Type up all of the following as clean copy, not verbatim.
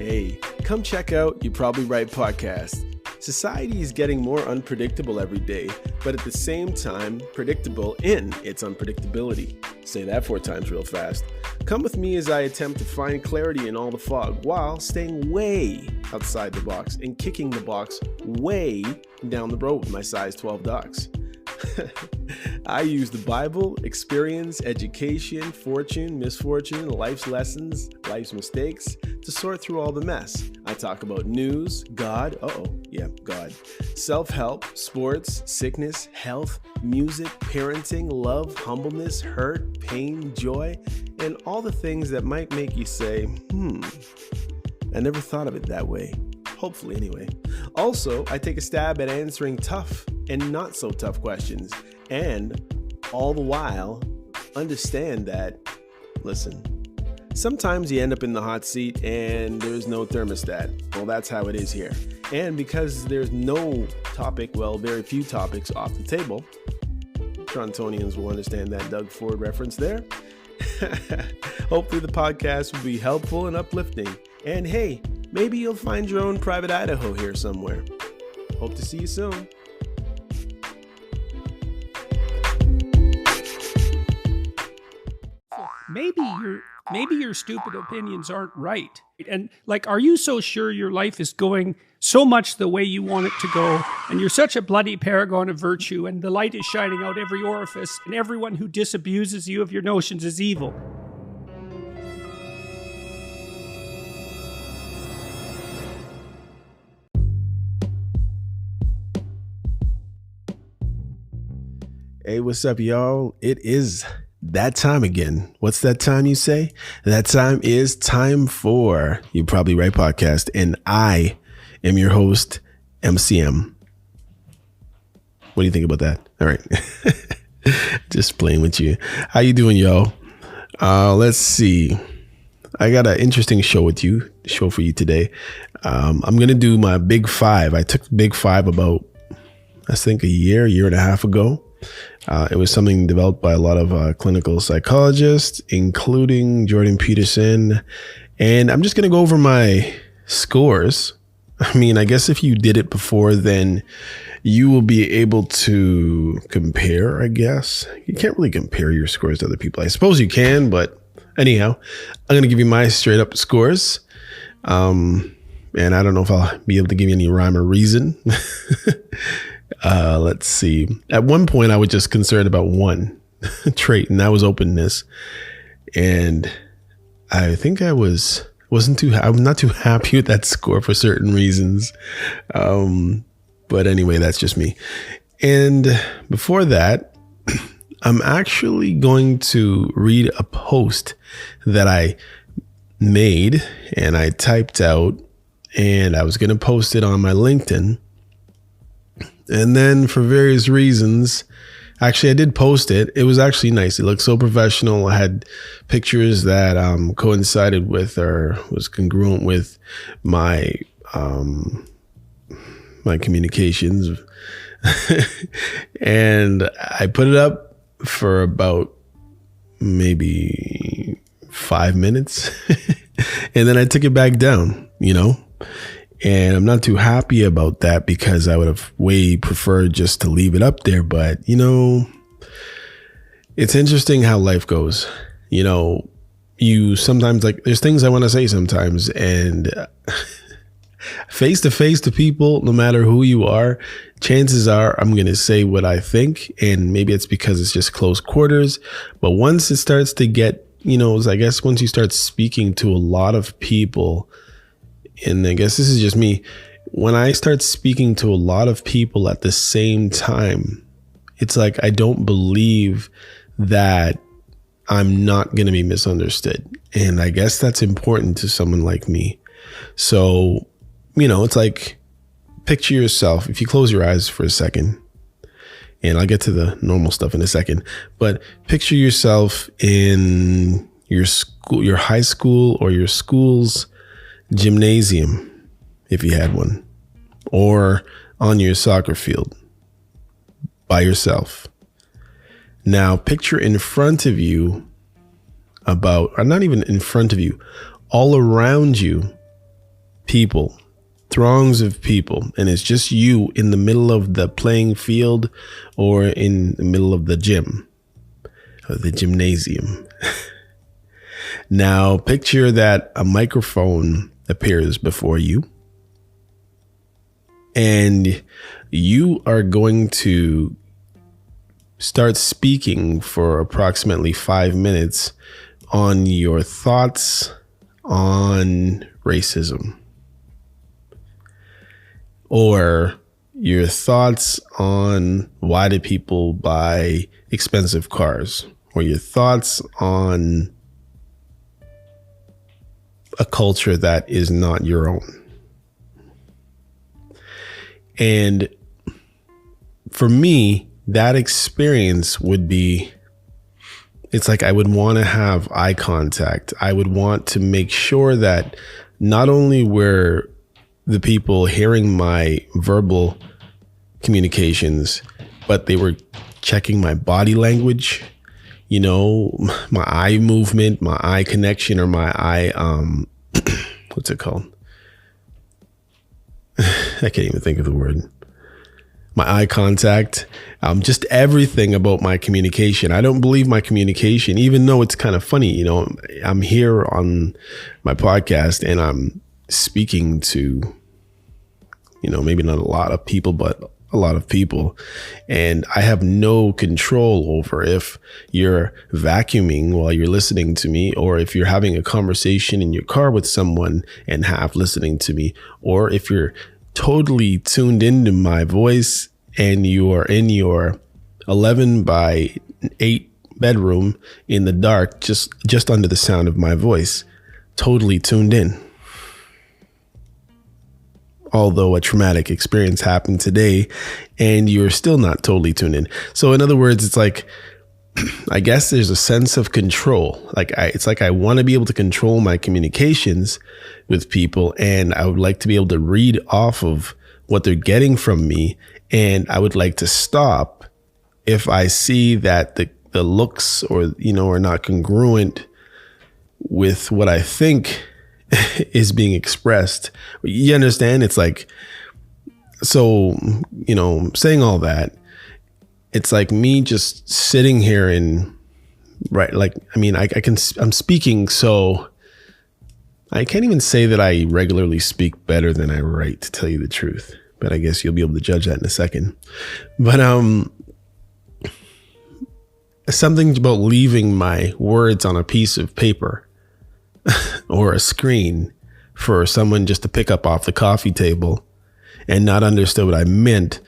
Hey, come check out You Probably Right podcast. Society is getting more unpredictable every day, but at the same time, predictable in its unpredictability. Say that 4 times real fast. Come with me as I attempt to find clarity in all the fog while staying way outside the box and kicking the box way down the road with my size 12 docs. I use the Bible, experience, education, fortune, misfortune, life's lessons, life's mistakes to sort through all the mess. I talk about news, God, God, self-help, sports, sickness, health, music, parenting, love, humbleness, hurt, pain, joy, and all the things that might make you say, I never thought of it that way. Hopefully anyway. Also, I take a stab at answering tough and not so tough questions, and all the while understand that, listen, sometimes you end up in the hot seat and there's no thermostat. Well, that's how it is here. And because there's no topic, very few topics off the table, Torontonians will understand that Doug Ford reference there. Hopefully the podcast will be helpful and uplifting. And hey, maybe you'll find your own private Idaho here somewhere. Hope to see you soon. Maybe your stupid opinions aren't right. And are you so sure your life is going so much the way you want it to go, and you're such a bloody paragon of virtue, and the light is shining out every orifice, and everyone who disabuses you of your notions is evil? Hey, what's up, y'all? It is that time again. What's that time, you say? That time is time for You Probably Right podcast, and I am your host, MCM. What do you think about that? All right. Just playing with you. How you doing, y'all? Let's see. I got an interesting show for you today. I'm going to do my Big Five. I took Big Five about, I think, a year and a half ago. It was something developed by a lot of clinical psychologists, including Jordan Peterson. And I'm just going to go over my scores. I mean, I guess if you did it before, then you will be able to compare, I guess. You can't really compare your scores to other people. I suppose you can, but anyhow, I'm going to give you my straight up scores. And I don't know if I'll be able to give you any rhyme or reason. Let's see. At one point, I was just concerned about one trait, and that was openness. And I think I'm not too happy with that score for certain reasons. But anyway, that's just me. And before that, I'm actually going to read a post that I made and I typed out, and I was going to post it on my LinkedIn. And then for various reasons, actually, I did post it. It was actually nice. It looked so professional. I had pictures that coincided with or was congruent with my my communications. And I put it up for about maybe 5 minutes. And then I took it back down, And I'm not too happy about that because I would have way preferred just to leave it up there. But, it's interesting how life goes. You sometimes there's things I want to say sometimes, and face to face to people, no matter who you are, chances are I'm going to say what I think. And maybe it's because it's just close quarters. But once it starts to get, I guess once you start speaking to a lot of people, and I guess this is just me, when I start speaking to a lot of people at the same time, it's like I don't believe that I'm not going to be misunderstood. And I guess that's important to someone like me. So, it's like, picture yourself, if you close your eyes for a second, and I'll get to the normal stuff in a second, but picture yourself in your school, your high school or your school's gymnasium, if you had one, or on your soccer field by yourself. Now picture in front of you or not even in front of you, all around you, people, throngs of people, and it's just you in the middle of the playing field or in the middle of the gym or the gymnasium. Now, picture that a microphone appears before you, and you are going to start speaking for approximately 5 minutes on your thoughts on racism, or your thoughts on why do people buy expensive cars, or your thoughts on a culture that is not your own. And for me, that experience would be, it's like I would want to have eye contact. I would want to make sure that not only were the people hearing my verbal communications, but they were checking my body language, you know, my eye movement, my eye connection, or my eye, what's it called? I can't even think of the word. My eye contact, just everything about my communication. I don't believe my communication, even though it's kind of funny, you know, I'm here on my podcast and I'm speaking to, you know, maybe not a lot of people, but a lot of people. And I have no control over if you're vacuuming while you're listening to me, or if you're having a conversation in your car with someone and half listening to me, or if you're totally tuned into my voice and you are in your 11 by 8 bedroom in the dark, just under the sound of my voice, totally tuned in. Although a traumatic experience happened today and you're still not totally tuned in. So in other words, it's like, I guess there's a sense of control. It's like I want to be able to control my communications with people, and I would like to be able to read off of what they're getting from me. And I would like to stop if I see that the looks or, you know, are not congruent with what I think is being expressed. You understand? It's like, so, you know, saying all that, it's like me just sitting here and right. Like, I mean, I'm speaking. So I can't even say that I regularly speak better than I write, to tell you the truth, but I guess you'll be able to judge that in a second. But, something about leaving my words on a piece of paper or a screen for someone just to pick up off the coffee table and not understand what I meant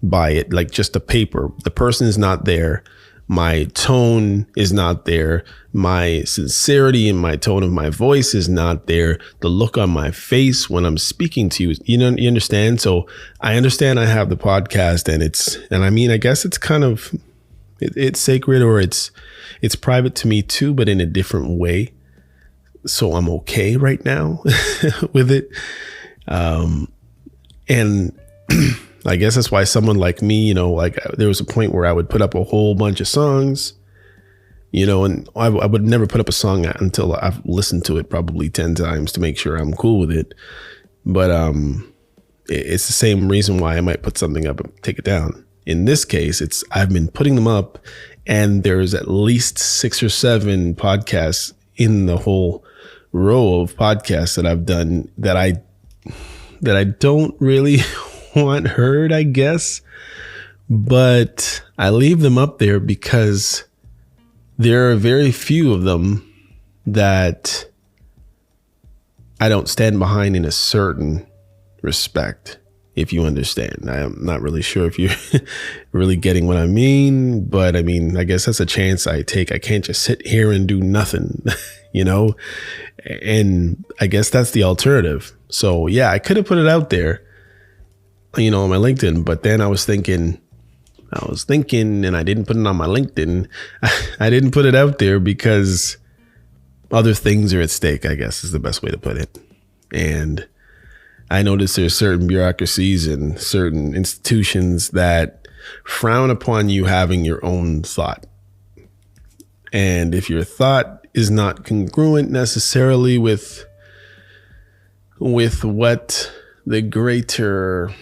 by it. Like just a paper. The person is not there. My tone is not there. My sincerity and my tone of my voice is not there. The look on my face when I'm speaking to you, you understand? So I understand I have the podcast, and I mean, I guess it's kind of, it's sacred, or it's private to me too, but in a different way. So I'm okay right now with it. And I guess that's why someone like me, you know, like there was a point where I would put up a whole bunch of songs, you know, and I would never put up a song until I've listened to it probably 10 times to make sure I'm cool with it. But it's the same reason why I might put something up and take it down. In this case, I've been putting them up, and there's at least 6 or 7 podcasts in the whole row of podcasts that I've done that I don't really want heard, I guess, but I leave them up there because there are very few of them that I don't stand behind in a certain respect, if you understand. I'm not really sure if you're really getting what I mean, but I mean, I guess that's a chance I take. I can't just sit here and do nothing, you know, and I guess that's the alternative. So yeah, I could have put it out there, you know, on my LinkedIn, but then I was thinking, and I didn't put it on my LinkedIn. I didn't put it out there because other things are at stake, I guess is the best way to put it. And I noticed there's certain bureaucracies and certain institutions that frown upon you having your own thought. And if your thought is not congruent necessarily with with what the greater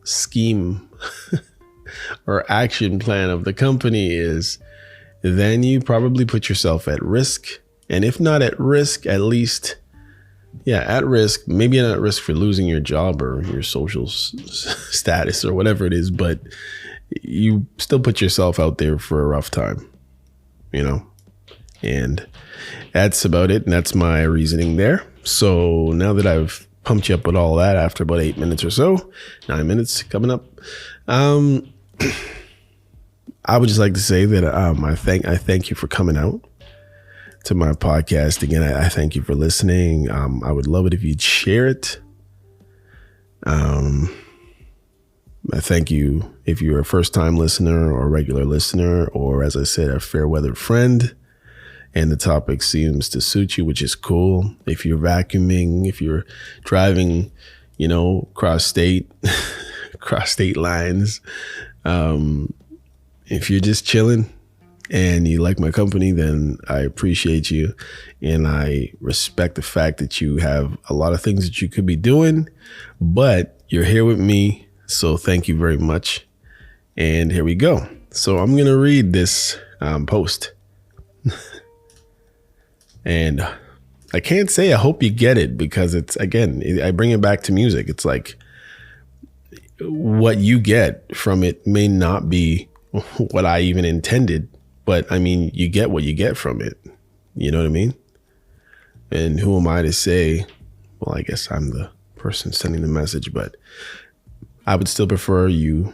scheme or action plan of the company is, then you probably put yourself at risk. And if not at risk, at least, at risk, maybe not at risk for losing your job or your social status or whatever it is, but you still put yourself out there for a rough time, and that's about it. And that's my reasoning there. So now that I've pumped you up with all that after about 8 minutes or so, 9 minutes coming up, I would just like to say that I thank you for coming out to my podcast. Again, I thank you for listening. I would love it if you'd share it. I thank you if you're a first-time listener or a regular listener, or as I said, a fair-weather friend, and the topic seems to suit you, which is cool. If you're vacuuming, if you're driving, cross state lines, if you're just chilling and you like my company, then I appreciate you. And I respect the fact that you have a lot of things that you could be doing, but you're here with me. So thank you very much. And here we go. So I'm going to read this post. And I can't say I hope you get it, because it's, again, I bring it back to music. It's like what you get from it may not be what I even intended, but I mean, you get what you get from it. You know what I mean? And who am I to say, well, I guess I'm the person sending the message, but I would still prefer you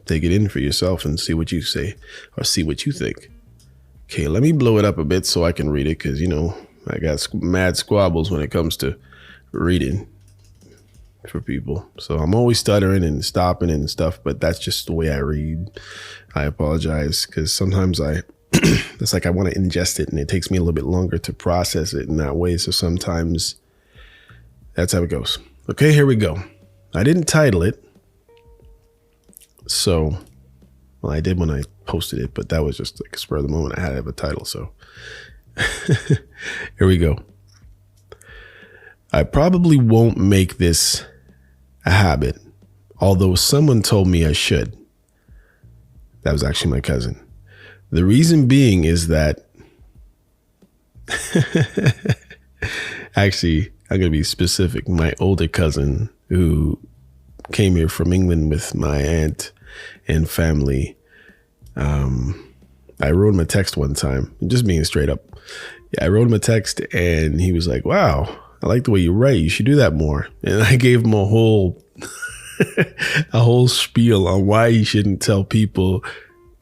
take it in for yourself and see what you say or see what you think. Okay, let me blow it up a bit so I can read it, because, I got mad squabbles when it comes to reading for people. So I'm always stuttering and stopping and stuff, but that's just the way I read. I apologize, because sometimes it's like I want to ingest it and it takes me a little bit longer to process it in that way. So sometimes that's how it goes. Okay, here we go. I didn't title it. So, well, I did when I posted it, but that was just like a spur of the moment. I had to have a title. So here we go. I probably won't make this a habit, although someone told me I should. That was actually my cousin. The reason being is that actually, I'm going to be specific. My older cousin, who came here from England with my aunt and family, I wrote him a text one time, just being straight up. I wrote him a text and he was like, wow, I like the way you write. You should do that more. And I gave him a whole spiel on why he shouldn't tell people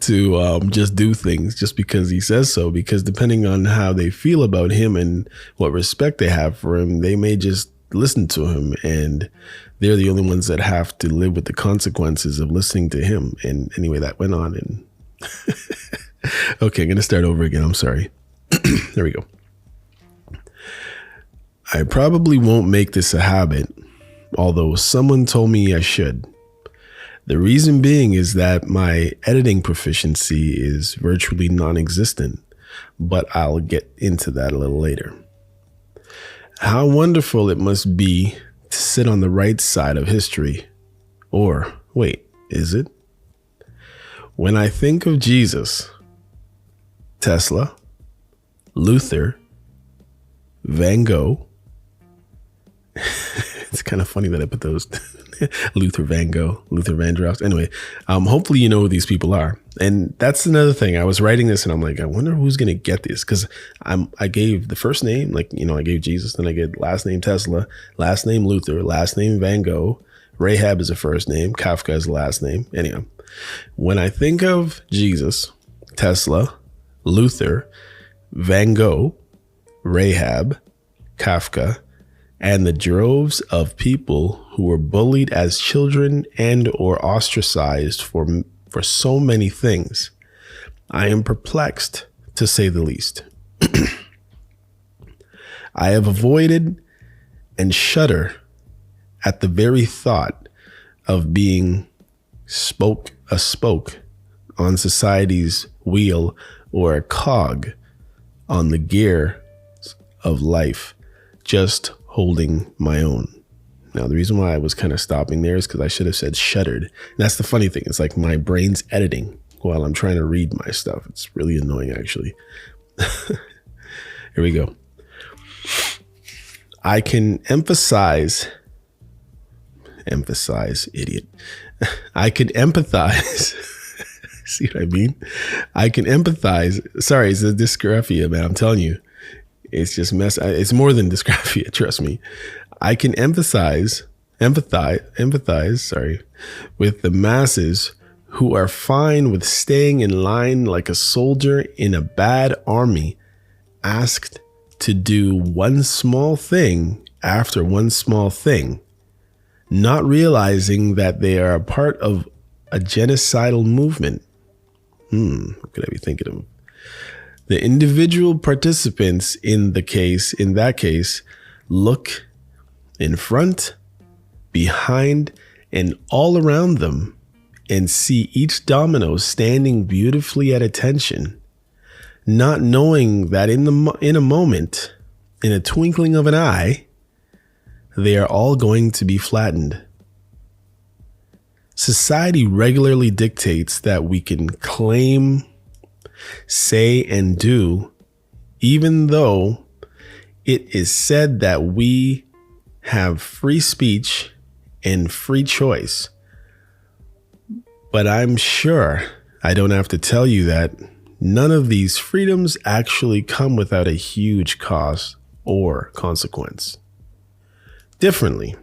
to just do things just because he says so, because depending on how they feel about him and what respect they have for him, they may just listen to him, and they're the only ones that have to live with the consequences of listening to him. And anyway, that went on, and okay, I'm going to start over again. I'm sorry. There we go. I probably won't make this a habit, although someone told me I should. The reason being is that my editing proficiency is virtually non-existent, but I'll get into that a little later. How wonderful it must be to sit on the right side of history. Or, wait, is it? When I think of Jesus, Tesla, Luther, Van Gogh, it's kind of funny that I put those Luther Van Gogh, Luther Vandross. Anyway, hopefully you know who these people are. And that's another thing. I was writing this and I'm like, I wonder who's going to get this, because I gave the first name, I gave Jesus, then I get last name Tesla, last name Luther, last name Van Gogh, Rahab is a first name, Kafka is the last name. Anyway, when I think of Jesus, Tesla, Luther, Van Gogh, Rahab, Kafka, and the droves of people who were bullied as children and or ostracized for so many things, I am perplexed, to say the least. I have avoided and shudder at the very thought of being a spoke on society's wheel, or a cog on the gear of life, just holding my own. Now, the reason why I was kind of stopping there is because I should have said shuddered. And that's the funny thing. It's like my brain's editing while I'm trying to read my stuff. It's really annoying, actually. Here we go. I can emphasize, idiot. I can empathize. See what I mean? I can empathize. Sorry, it's a dysgraphia, man. I'm telling you, it's just it's more than dysgraphia. Trust me. I can empathize, with the masses who are fine with staying in line like a soldier in a bad army, asked to do one small thing after one small thing, not realizing that they are a part of a genocidal movement. What could I be thinking of? The individual participants in that case, look in front, behind, and all around them and see each domino standing beautifully at attention, not knowing that in a moment, in a twinkling of an eye, they are all going to be flattened. Society regularly dictates that we can claim, say, and do, even though it is said that we have free speech and free choice. But I'm sure I don't have to tell you that none of these freedoms actually come without a huge cost or consequence. Differently.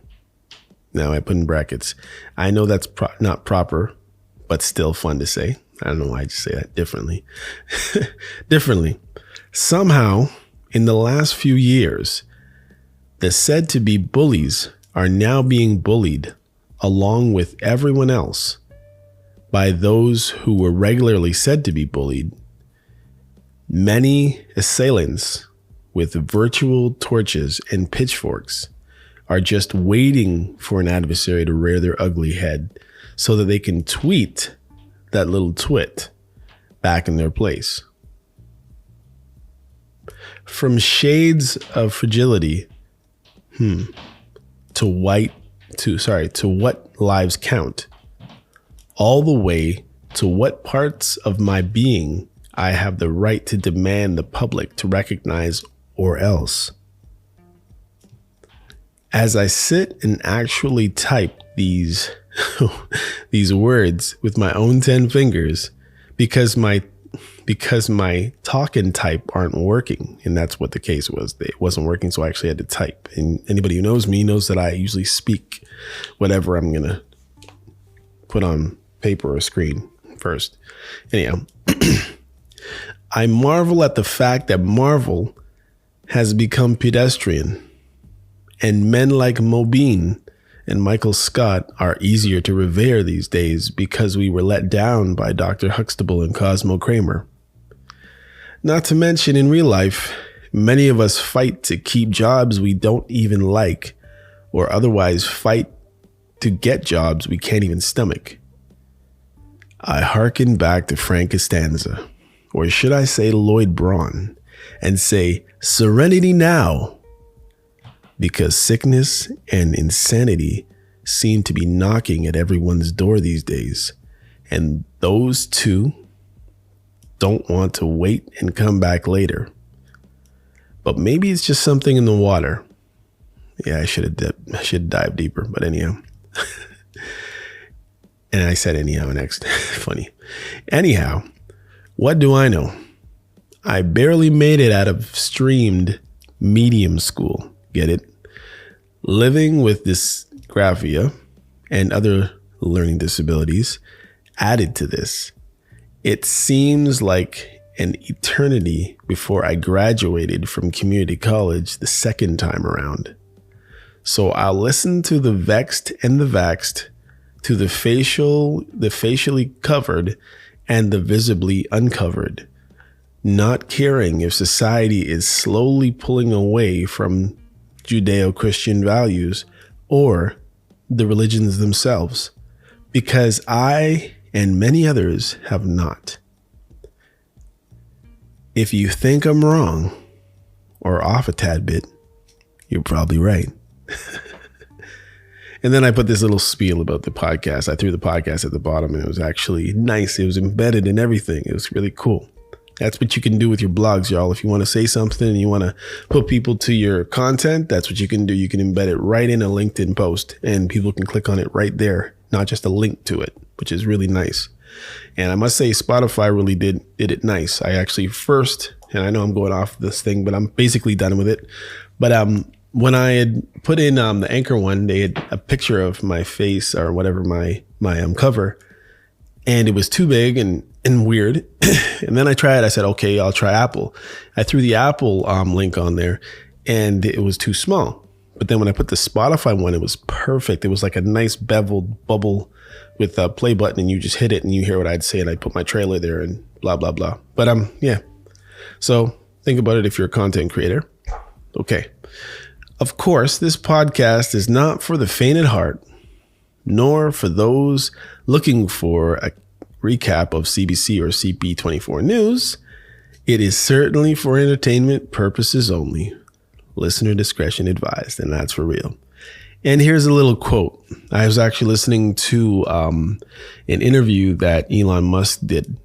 Now I put in brackets. I know that's not proper, but still fun to say. I don't know why I just say that differently. Differently. Somehow, in the last few years, the said to be bullies are now being bullied along with everyone else by those who were regularly said to be bullied. Many assailants with virtual torches and pitchforks are just waiting for an adversary to rear their ugly head so that they can tweet that little twit back in their place. From shades of fragility to what lives count, all the way to what parts of my being I have the right to demand the public to recognize or else. As I sit and actually type these words with my own 10 fingers because my talk and type aren't working, and that's what the case was. It wasn't working, so I actually had to type. And anybody who knows me knows that I usually speak whatever I'm gonna put on paper or screen first. Anyhow, I marvel at the fact that Marvel has become pedestrian, and men like Mobeen and Michael Scott are easier to revere these days because we were let down by Dr. Huxtable and Cosmo Kramer. Not to mention, in real life, many of us fight to keep jobs we don't even like, or otherwise fight to get jobs we can't even stomach. I hearken back to Frank Costanza, or should I say Lloyd Braun, and say, serenity now, because sickness and insanity seem to be knocking at everyone's door these days, and those two don't want to wait and come back later. But maybe it's just something in the water. Yeah, I should dive deeper, but anyhow. And I said anyhow next. Funny. Anyhow, what do I know? I barely made it out of streamed medium school. Get it? Living with dysgraphia and other learning disabilities added to this. It seems like an eternity before I graduated from community college the second time around. So I'll listen to the vexed and the vaxxed, to the facially covered and the visibly uncovered, not caring if society is slowly pulling away from Judeo-Christian values or the religions themselves, because I and many others have not. If you think I'm wrong or off a tad bit, You're probably right. And then I put this little spiel about the podcast. I threw the podcast at the bottom, and it was actually nice. It was embedded in everything. It was really cool. That's what you can do with your blogs, y'all. If you want to say something and you want to put people to your content, that's what you can do. You can embed it right in a LinkedIn post, and people can click on it right there, not just a link to it, which is really nice. And I must say, Spotify really did it nice. I actually first, and I know I'm going off this thing, but I'm basically done with it. But when I had put in the Anchor one, they had a picture of my face or whatever, my cover, and it was too big and weird. And then I tried, I said, okay, I'll try Apple. I threw the Apple link on there, and it was too small. But then when I put the Spotify one, it was perfect. It was like a nice beveled bubble with a play button, and you just hit it and you hear what I'd say, and I'd put my trailer there and blah, blah, blah. But yeah. So think about it if you're a content creator. Okay. Of course, this podcast is not for the faint at heart, nor for those looking for a recap of CBC or CP24 news. It is certainly for entertainment purposes only. Listener discretion advised, and that's for real. And here's a little quote. I was actually listening to an interview that Elon Musk did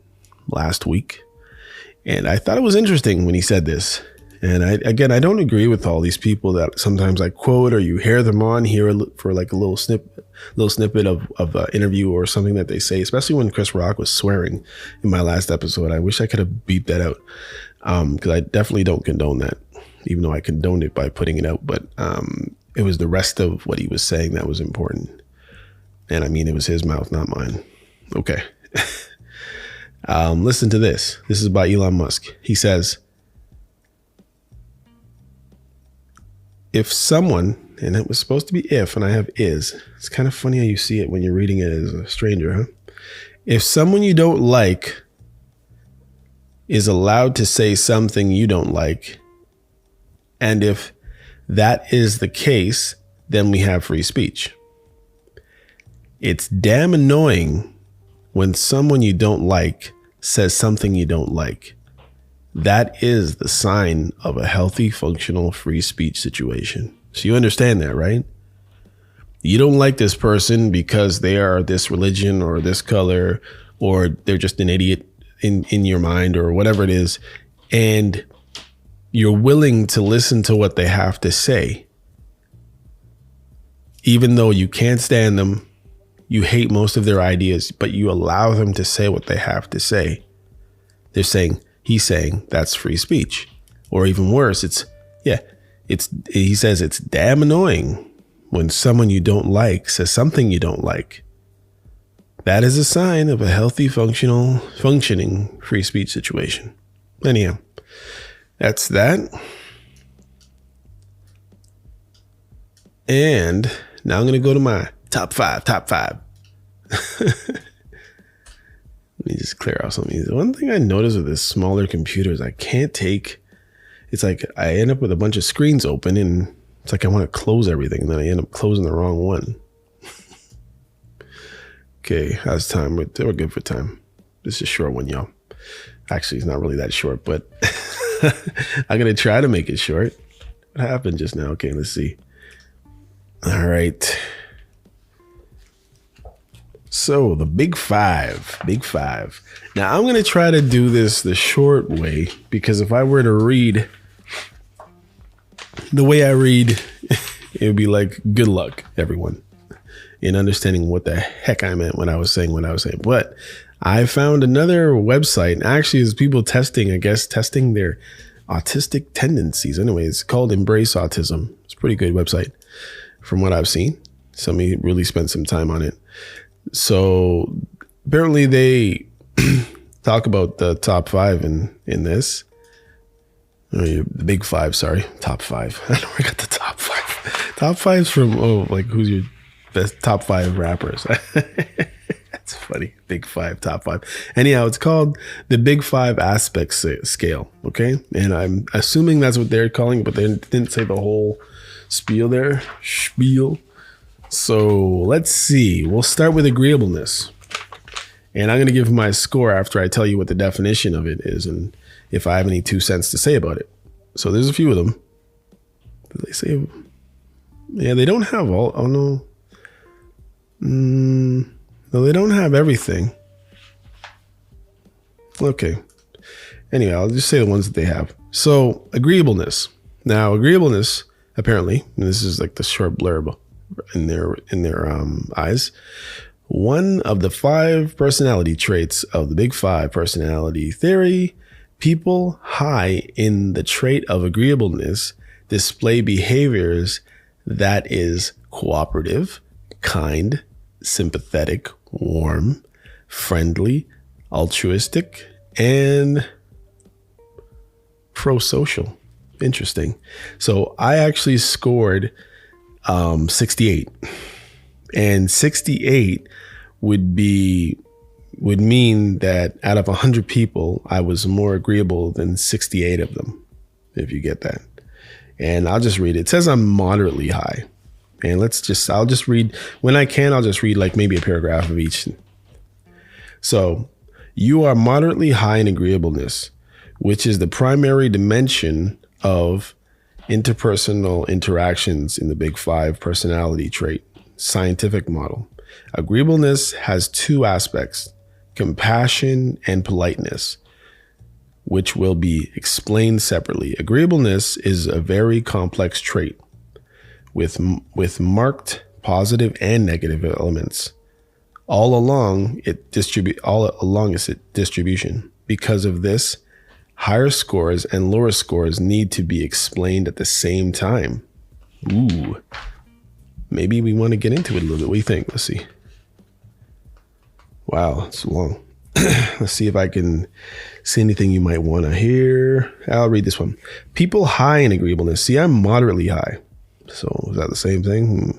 last week, and I thought it was interesting when he said this. And I don't agree with all these people that sometimes I quote, or you hear them on here for like a little snippet of an interview or something that they say, especially when Chris Rock was swearing in my last episode. I wish I could have beeped that out, because I definitely don't condone that, even though I condoned it by putting it out. But it was the rest of what he was saying that was important. And I mean, it was his mouth, not mine. Okay. Listen to this. This is by Elon Musk. He says, if someone, and it was supposed to be if, and I have is. It's kind of funny how you see it when you're reading it as a stranger, huh? If someone you don't like is allowed to say something you don't like, and if that is the case, then we have free speech. It's damn annoying when someone you don't like says something you don't like. That is the sign of a healthy, functional, free speech situation. So you understand that, right? You don't like this person because they are this religion or this color, or they're just an idiot in your mind or whatever it is. And you're willing to listen to what they have to say. Even though you can't stand them, you hate most of their ideas, but you allow them to say what they have to say. He's saying that's free speech. Or even worse, he says it's damn annoying when someone you don't like says something you don't like. That is a sign of a healthy, functioning free speech situation. Anyhow, that's that. And now I'm going to go to my top five. Let me just clear off something. One thing I noticed with this smaller computers, I can't take, it's like I end up with a bunch of screens open, and it's like I want to close everything, and then I end up closing the wrong one. Okay, how's time? We're good for time. This is a short one, y'all. Actually, it's not really that short, but I'm going to try to make it short. What happened just now? Okay, let's see. All right. So the big five. Now I'm going to try to do this the short way, because if I were to read the way I read, it would be like, good luck, everyone, in understanding what the heck I meant when I was saying what I was saying. But I found another website. Actually, there's people testing their autistic tendencies. Anyway, it's called Embrace Autism. It's a pretty good website from what I've seen. Somebody really spent some time on it. So apparently they talk about the top five in this. The big five, sorry. Top five. I don't know where I got the top five. Top five's from, who's your best top five rappers? That's funny. Big five, top five. Anyhow, it's called the Big Five Aspects Scale. Okay. And I'm assuming that's what they're calling it, but they didn't say the whole spiel there. So let's see. We'll start with agreeableness. And I'm going to give my score after I tell you what the definition of it is and if I have any 2 cents to say about it. So there's a few of them. They say, yeah, they don't have all. Oh no. No, they don't have everything. Okay. Anyway, I'll just say the ones that they have. So agreeableness. Now, agreeableness, apparently, and this is like the short blurb in their eyes. One of the 5 personality traits of the Big 5 personality theory, people high in the trait of agreeableness display behaviors that is cooperative, kind, sympathetic, warm, friendly, altruistic, and pro-social. Interesting. So I actually scored 68. And 68 would mean that out of 100 people, I was more agreeable than 68 of them, if you get that. And I'll just read it. It says I'm moderately high. And I'll just read, when I can, I'll just read like maybe a paragraph of each. So, you are moderately high in agreeableness, which is the primary dimension of interpersonal interactions in the Big 5 personality trait scientific model. Agreeableness has 2 aspects, compassion and politeness, which will be explained separately. Agreeableness is a very complex trait with marked positive and negative elements. All along its distribution. Because of this, higher scores and lower scores need to be explained at the same time. Ooh. Maybe we want to get into it a little bit. What do you think? Let's see. Wow, it's long. Let's see if I can see anything you might want to hear. I'll read this one. People high in agreeableness. See, I'm moderately high. So is that the same thing?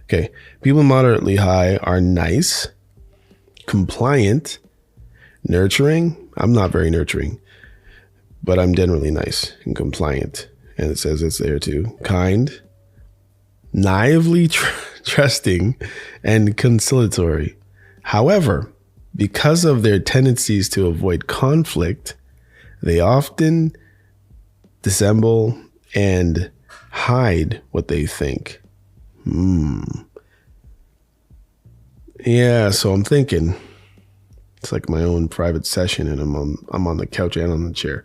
Okay. People moderately high are nice, compliant, nurturing. I'm not very nurturing, but I'm generally nice and compliant. And it says it's there too. Kind, naively trusting, and conciliatory. However, because of their tendencies to avoid conflict, they often dissemble and hide what they think. Yeah, so I'm thinking it's like my own private session, and I'm on the couch and on the chair.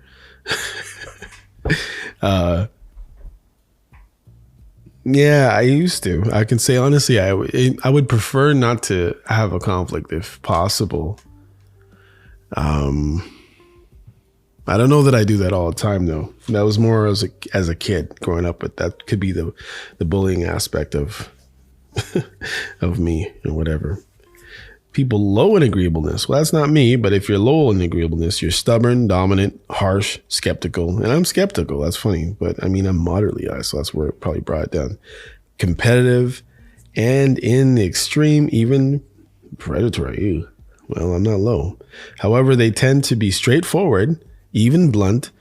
Yeah, I used to. I can say honestly, I would prefer not to have a conflict if possible. I don't know that I do that all the time though. That was more as a kid growing up, but that could be the bullying aspect of of me or whatever. People low in agreeableness. Well, that's not me, but if you're low in agreeableness, you're stubborn, dominant, harsh, skeptical. And I'm skeptical. That's funny. But I mean, I'm moderately high, so that's where it probably brought it down. Competitive, and in the extreme, even predatory. Ew. Well, I'm not low. However, they tend to be straightforward, even blunt,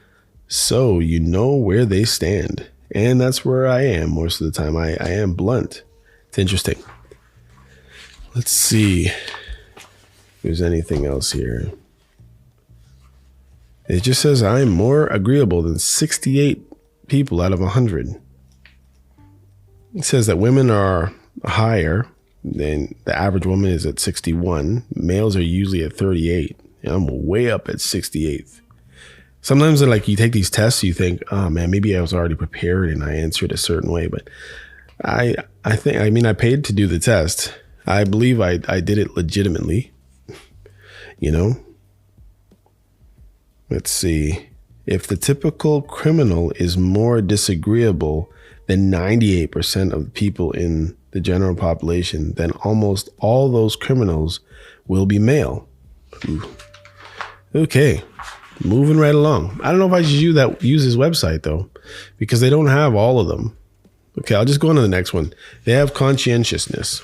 so you know where they stand. And that's where I am most of the time. I am blunt. It's interesting. Let's see if there's anything else here. It just says I'm more agreeable than 68 people out of 100. It says that women are higher than the average woman is at 61. Males are usually at 38. And I'm way up at 68th. Sometimes like you take these tests, you think, oh man, maybe I was already prepared and I answered a certain way. But I paid to do the test. I believe I did it legitimately, you know. Let's see. If the typical criminal is more disagreeable than 98% of the people in the general population, then almost all those criminals will be male. Ooh. Okay, moving right along. I don't know if I should use his website though, because they don't have all of them. Okay, I'll just go on to the next one. They have conscientiousness.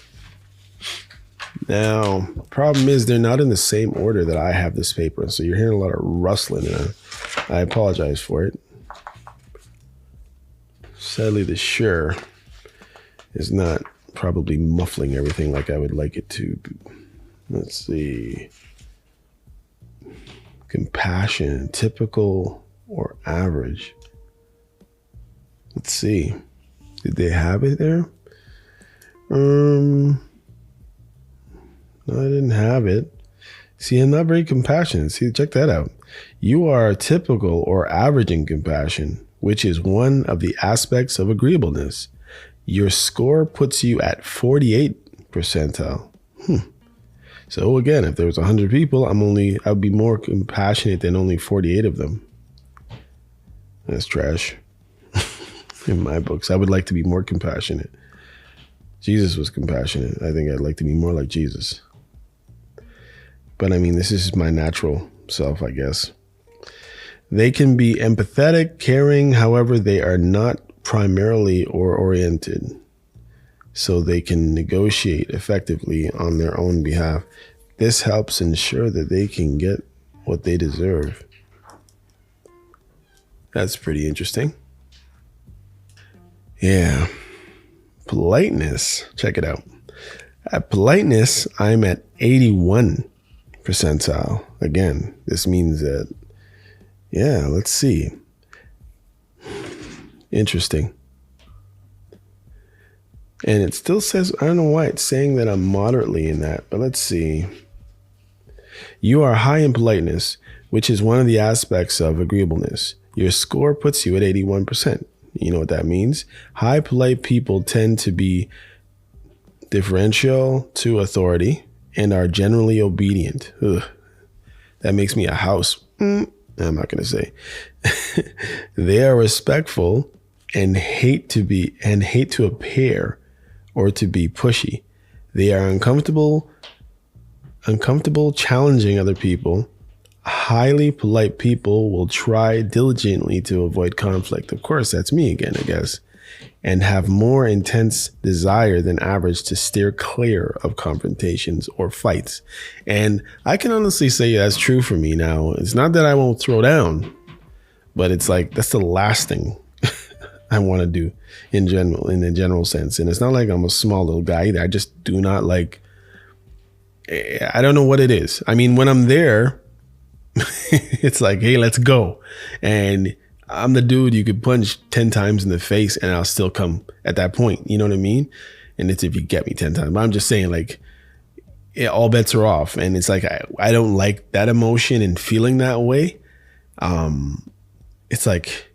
Now, problem is they're not in the same order that I have this paper. So you're hearing a lot of rustling, and I apologize for it. Sadly, the sure is not probably muffling everything like I would like it to. Let's see. Compassion, typical or average. Let's see. Did they have it there? No, I didn't have it. See, I'm not very compassionate. See, check that out. You are typical or average in compassion, which is one of the aspects of agreeableness. Your score puts you at 48 percentile. So again, if there was 100 people, I would be more compassionate than only 48 of them. That's trash. In my books, I would like to be more compassionate. Jesus was compassionate. I think I'd like to be more like Jesus. But I mean, this is my natural self, I guess. They can be empathetic, caring, however, they are not primarily or oriented. So they can negotiate effectively on their own behalf. This helps ensure that they can get what they deserve. That's pretty interesting. Yeah. Politeness. Check it out. At politeness, I'm at 81 percentile. Again, this means that, yeah, let's see. Interesting. And it still says, I don't know why it's saying that I'm moderately in that, but let's see. You are high in politeness, which is one of the aspects of agreeableness. Your score puts you at 81%. You know what that means? High polite people tend to be differential to authority and are generally obedient. Ugh. That makes me a house. I'm not going to say. They are respectful and hate to appear or to be pushy. They are uncomfortable challenging other people. Highly polite people will try diligently to avoid conflict. Of course, that's me again, I guess. And have more intense desire than average to steer clear of confrontations or fights. And I can honestly say that's true for me now. It's not that I won't throw down, but it's like that's the last thing I want to do in the general sense. And it's not like I'm a small little guy either. I just do not like, I don't know what it is. I mean, when I'm there, it's like, hey, let's go. And I'm the dude you could punch 10 times in the face and I'll still come at that point. You know what I mean? And it's if you get me 10 times. But I'm just saying, like, all bets are off. And it's like, I don't like that emotion and feeling that way. It's like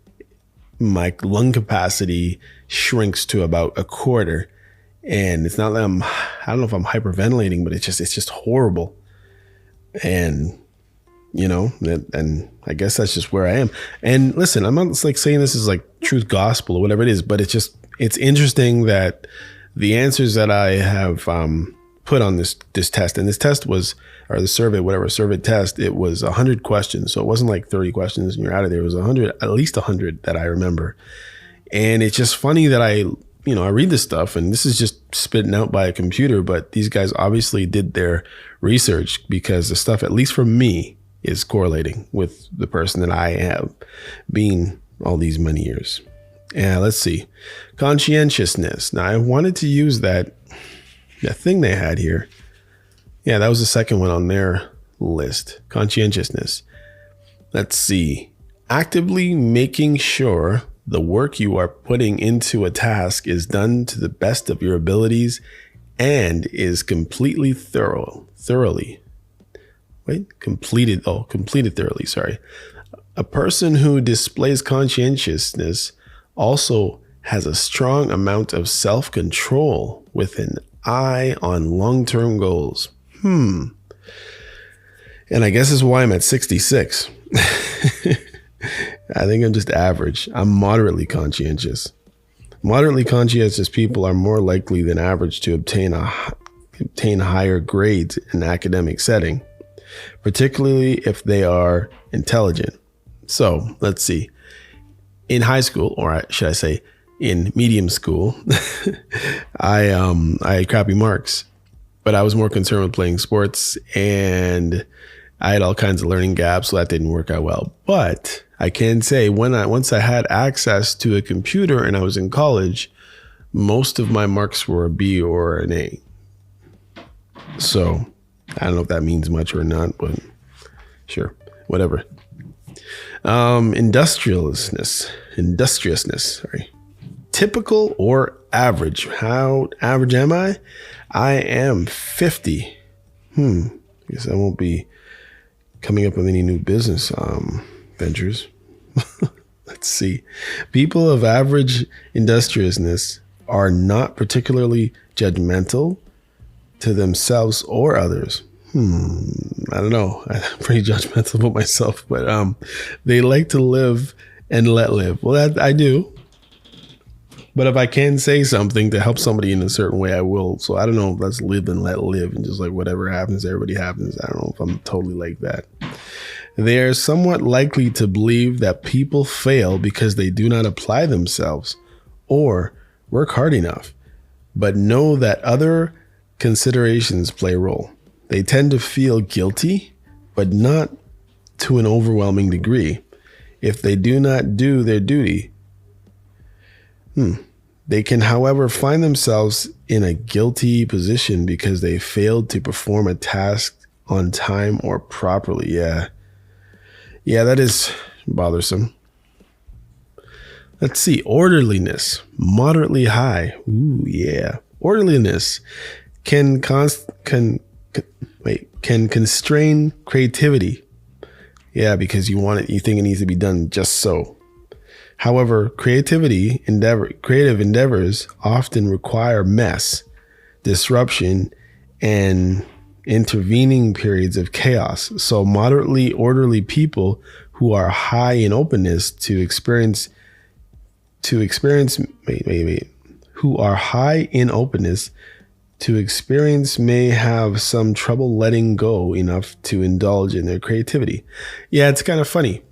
my lung capacity shrinks to about a quarter. And it's not that I don't know if I'm hyperventilating, but it's just horrible. And you know, and I guess that's just where I am. And listen, I'm not like saying this is like truth gospel or whatever it is, but it's interesting that the answers that I have put on this test, and this test was, or the survey test, it was 100 questions. So it wasn't like 30 questions and you're out of there. It was 100, at least 100 that I remember. And it's just funny that I read this stuff and this is just spitting out by a computer, but these guys obviously did their research because the stuff, at least for me, is correlating with the person that I have been all these many years. Let's see. Conscientiousness. Now I wanted to use that thing they had here. Yeah, that was the second one on their list. Conscientiousness. Let's see. Actively making sure the work you are putting into a task is done to the best of your abilities and is completed thoroughly. Completed thoroughly, sorry. A person who displays conscientiousness also has a strong amount of self-control with an eye on long-term goals. And I guess that's why I'm at 66. I think I'm just average. I'm moderately conscientious. Moderately conscientious people are more likely than average to obtain higher grades in an academic setting, particularly if they are intelligent. So let's see. In high school, or should I say in medium school, I had crappy marks, but I was more concerned with playing sports and I had all kinds of learning gaps, so that didn't work out well. But I can say once I had access to a computer and I was in college, most of my marks were a B or an A. So I don't know if that means much or not, but sure, whatever. Industriousness, sorry. typical or average? How average am I? I am 50. Guess I won't be coming up with any new business ventures. Let's see. People of average industriousness are not particularly judgmental to themselves or others. I don't know. I'm pretty judgmental about myself, but they like to live and let live. Well, that I do. But if I can say something to help somebody in a certain way, I will. So I don't know if that's live and let live and just like whatever happens, everybody happens. I don't know if I'm totally like that. They are somewhat likely to believe that people fail because they do not apply themselves or work hard enough, but know that other considerations play a role. They tend to feel guilty, but not to an overwhelming degree, if they do not do their duty. They can, however, find themselves in a guilty position because they failed to perform a task on time or properly. Yeah, that is bothersome. Let's see. Orderliness, moderately high. Ooh, yeah. Orderliness can constrain creativity. Yeah, because you think it needs to be done just so. However, creative endeavors often require mess, disruption, and intervening periods of chaos. So moderately orderly people who are high in openness may have some trouble letting go enough to indulge in their creativity. Yeah, it's kind of funny.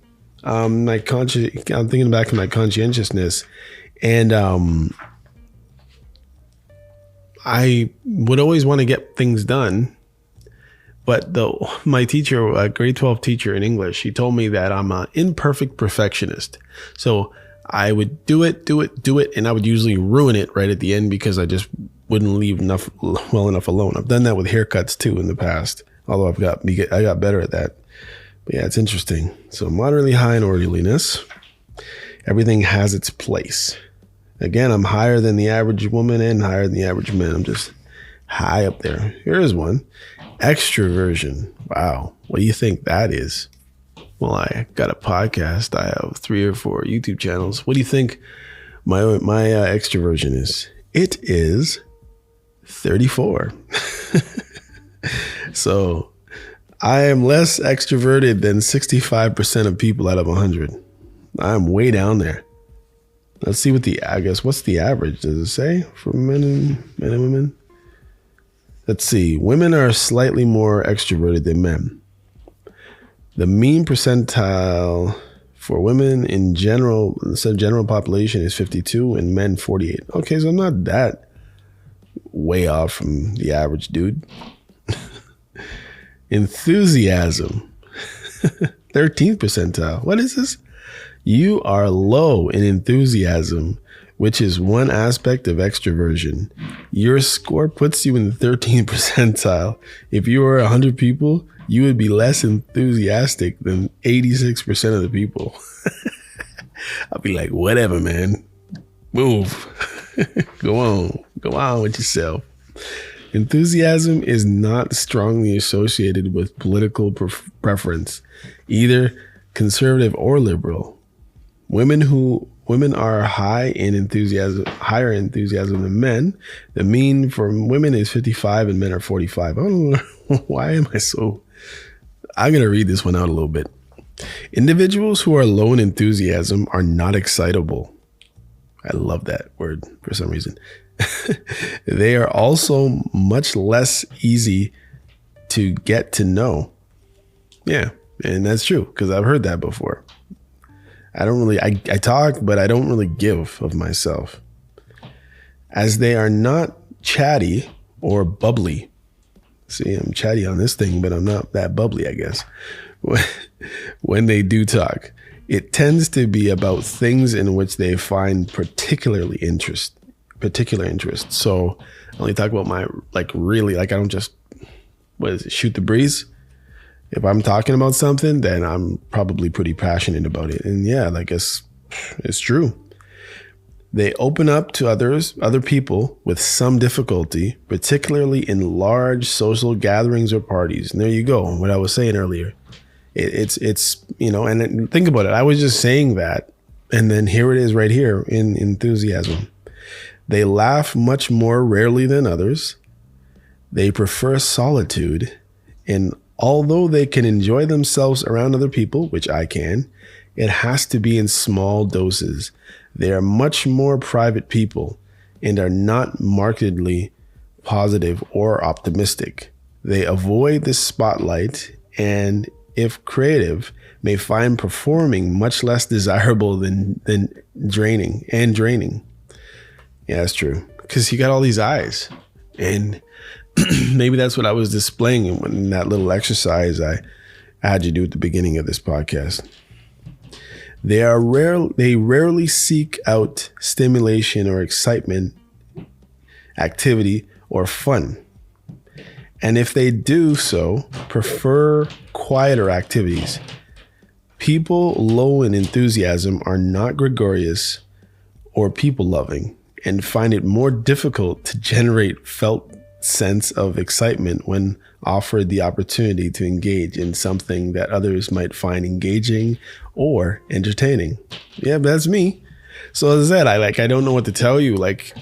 I'm thinking back to my conscientiousness, and I would always want to get things done. But my teacher, a grade 12 teacher in English, he told me that I'm an imperfect perfectionist. So I would do it, and I would usually ruin it right at the end because I just wouldn't leave well enough alone. I've done that with haircuts too in the past, although I got better at that. But yeah, it's interesting. So moderately high in orderliness. Everything has its place. Again, I'm higher than the average woman and higher than the average man. I'm just high up there. Here's one. Extroversion. Wow. What do you think that is? Well, I got a podcast. I have 3 or 4 YouTube channels. What do you think my extroversion is? It is 34. So I am less extroverted than 65% of people out of 100. I'm way down there. Let's see what's the average? Does it say for men and women? Let's see. Women are slightly more extroverted than men. The mean percentile for women in general, the general population is 52 and men 48. Okay, so I'm not that way off from the average dude. Enthusiasm, 13th percentile. What is this? You are low in enthusiasm, which is one aspect of extroversion. Your score puts you in the 13th percentile. If you were 100 people, you would be less enthusiastic than 86% of the people. I'll be like, whatever, man. Move. Go on with yourself. Enthusiasm is not strongly associated with political preference, either conservative or liberal. Women are higher in enthusiasm than men. The mean for women is 55 and men are 45. I don't know why am I so. I'm going to read this one out a little bit. Individuals who are low in enthusiasm are not excitable. I love that word for some reason. They are also much less easy to get to know. Yeah, and that's true because I've heard that before. I talk, but I don't really give of myself. As they are not chatty or bubbly. See, I'm chatty on this thing, but I'm not that bubbly, I guess. When they do talk, it tends to be about things in which they find particular interest. So I only talk about my, I don't just, shoot the breeze. If I'm talking about something, then I'm probably pretty passionate about it. And yeah, I guess it's true. They open up to other people with some difficulty, particularly in large social gatherings or parties. And there you go, what I was saying earlier. It's and think about it. I was just saying that, and then here it is right here in enthusiasm. They laugh much more rarely than others. They prefer solitude, and although they can enjoy themselves around other people, which I can, it has to be in small doses. They are much more private people and are not markedly positive or optimistic. They avoid the spotlight and, if creative, may find performing much less desirable than draining. Yeah, that's true. Because you got all these eyes. And maybe that's what I was displaying in that little exercise I had you do at the beginning of this podcast. They rarely seek out stimulation or excitement, activity, or fun. And if they do so, prefer quieter activities. People low in enthusiasm are not gregarious or people-loving and find it more difficult to generate felt sense of excitement when offered the opportunity to engage in something that others might find engaging or entertaining. Yeah, that's me. So as I said, I don't know what to tell you. Like,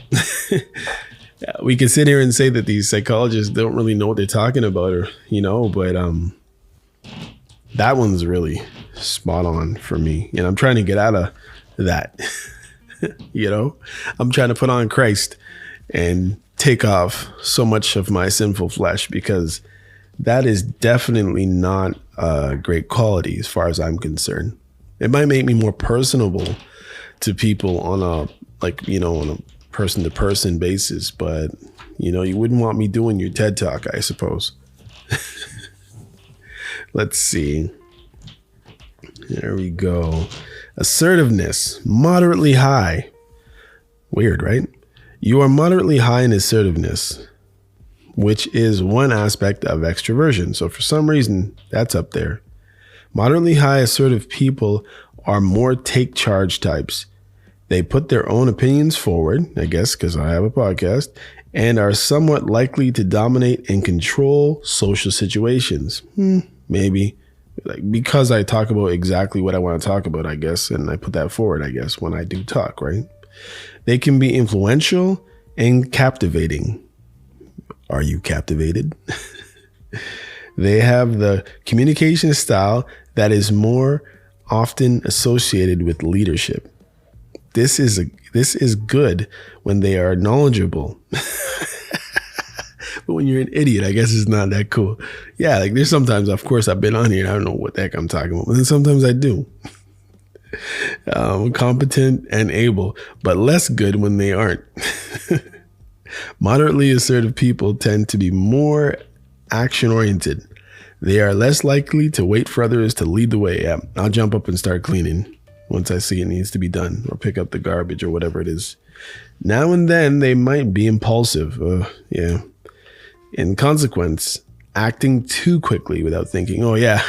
we can sit here and say that these psychologists don't really know what they're talking about, or but that one's really spot on for me, and I'm trying to get out of that. I'm trying to put on Christ and take off so much of my sinful flesh, because that is definitely not a great quality as far as I'm concerned. It might make me more personable to people on a person to person basis, but you wouldn't want me doing your TED Talk, I suppose. Let's see. There we go. Assertiveness, moderately high. Weird, right? You are moderately high in assertiveness, which is one aspect of extroversion. So for some reason, that's up there. Moderately high assertive people are more take charge types. They put their own opinions forward, I guess because I have a podcast, and are somewhat likely to dominate and control social situations. Maybe. Because I talk about exactly what I want to talk about, I guess, and I put that forward, I guess, when I do talk, right? They can be influential and captivating. Are you captivated? They have the communication style that is more often associated with leadership. This is good when they are knowledgeable. But when you're an idiot, I guess it's not that cool. Yeah, there's sometimes, of course, I've been on here and I don't know what the heck I'm talking about, but then sometimes I do. Competent and able, but less good when they aren't. Moderately assertive people tend to be more action-oriented. They are less likely to wait for others to lead the way. Yeah, I'll jump up and start cleaning once I see it needs to be done, or pick up the garbage or whatever it is. Now and then they might be impulsive. In consequence, acting too quickly without thinking. Oh yeah.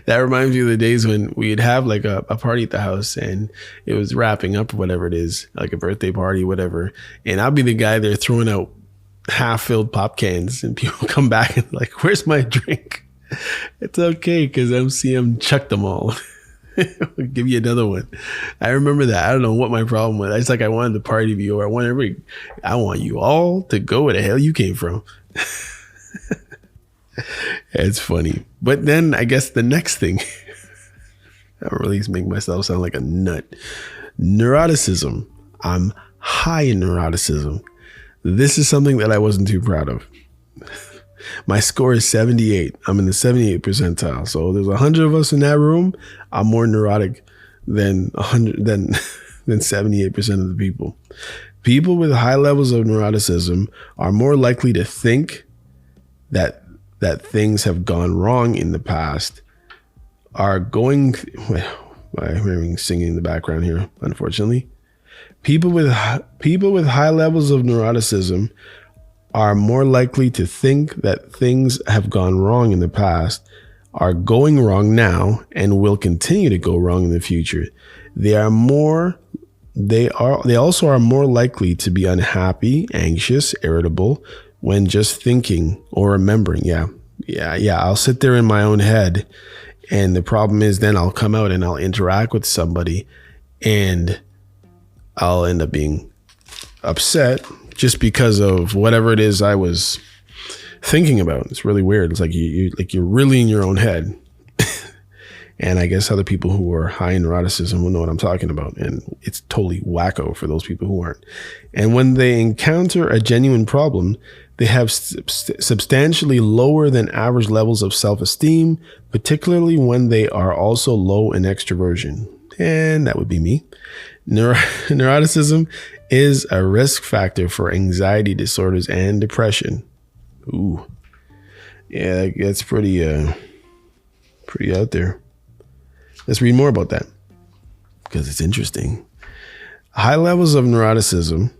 That reminds me of the days when we'd have like a party at the house and it was wrapping up or whatever it is, like a birthday party, whatever. And I'll be the guy there throwing out half-filled pop cans, and people come back and like, where's my drink? It's okay, because MCM chucked them all. I'll give you another one. I remember that. I don't know what my problem was. It's like I wanted the party to be over. I want you all to go where the hell you came from. It's funny. But then I guess the next thing, I don't really make myself sound like a nut. Neuroticism. I'm high in neuroticism. This is something that I wasn't too proud of. My score is 78. I'm in the 78th percentile. So there's 100 of us in that room. I'm more neurotic than 78% of the people. People with high levels of neuroticism are more likely to think that things have gone wrong in the past, I'm hearing singing in the background here, unfortunately. People with high levels of neuroticism are more likely to think that things have gone wrong in the past, are going wrong now, and will continue to go wrong in the future. They are more they also are more likely to be unhappy, anxious, irritable when just thinking or remembering. Yeah. I'll sit there in my own head. And the problem is then I'll come out and I'll interact with somebody and I'll end up being upset just because of whatever it is I was thinking about. It's really weird. It's like you're really in your own head. And I guess other people who are high in neuroticism will know what I'm talking about. And it's totally wacko for those people who aren't. And when they encounter a genuine problem, they have substantially lower than average levels of self-esteem, particularly when they are also low in extroversion. And that would be me. Neuroticism is a risk factor for anxiety disorders and depression. Ooh. Yeah, that's pretty out there. Let's read more about that because it's interesting. High levels of neuroticism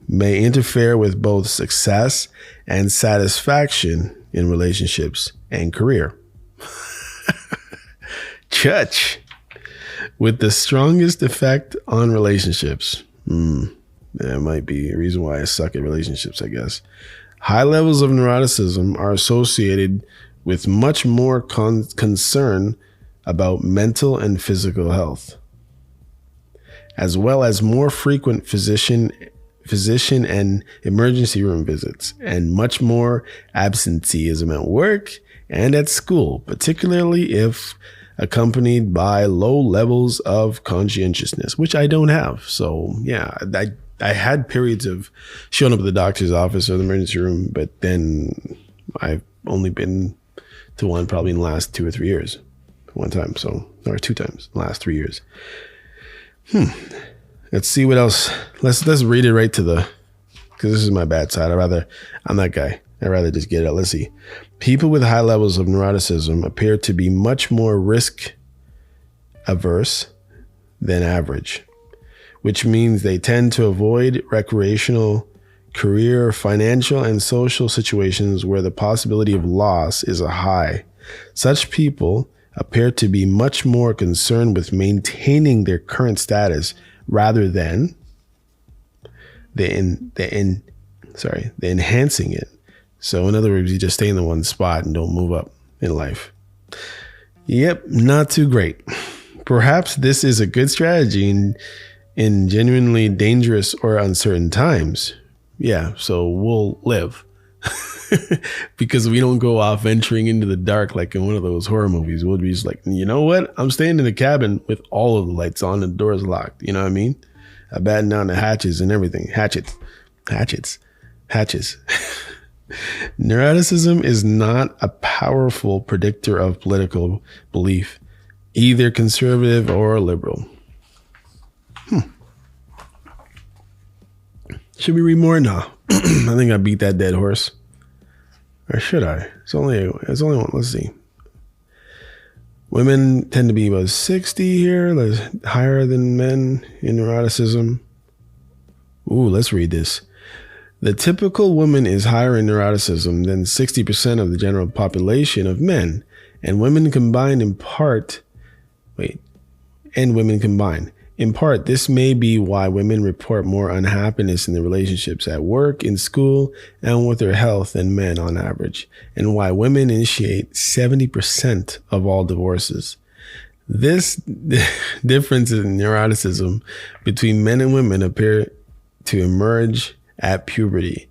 may interfere with both success and satisfaction in relationships and career. Church. With the strongest effect on relationships. That might be a reason why I suck at relationships, I guess. High levels of neuroticism are associated with much more concern about mental and physical health, as well as more frequent physician and emergency room visits, and much more absenteeism at work and at school, particularly if accompanied by low levels of conscientiousness, which I don't have. So yeah, I had periods of showing up at the doctor's office or the emergency room, but then I've only been to one probably in the last 2 or 3 years. One time, or 2 times in the last 3 years. Let's see what else. Let's read it right to because this is my bad side. I'm that guy. I'd rather just get it out. Let's see. People with high levels of neuroticism appear to be much more risk averse than average, which means they tend to avoid recreational, career, financial, and social situations where the possibility of loss is a high. Such people appear to be much more concerned with maintaining their current status rather than enhancing it. So in other words, you just stay in the one spot and don't move up in life. Yep, not too great. Perhaps this is a good strategy in genuinely dangerous or uncertain times. Yeah, so we'll live. Because we don't go off venturing into the dark like in one of those horror movies. We'll be just like, you know what? I'm staying in the cabin with all of the lights on and the doors locked. You know what I mean? I batten down the hatches and everything. Hatches. Neuroticism is not a powerful predictor of political belief, either conservative or liberal. Should we read more? No. I think I beat that dead horse. Or should I? It's only one. Let's see. Women tend to be about 60 here. That's higher than men in neuroticism. Ooh, let's read this. The typical woman is higher in neuroticism than 60% of the general population of men, and women combined in part. In part, this may be why women report more unhappiness in their relationships at work, in school, and with their health than men on average, and why women initiate 70% of all divorces. This difference in neuroticism between men and women appear to emerge at puberty.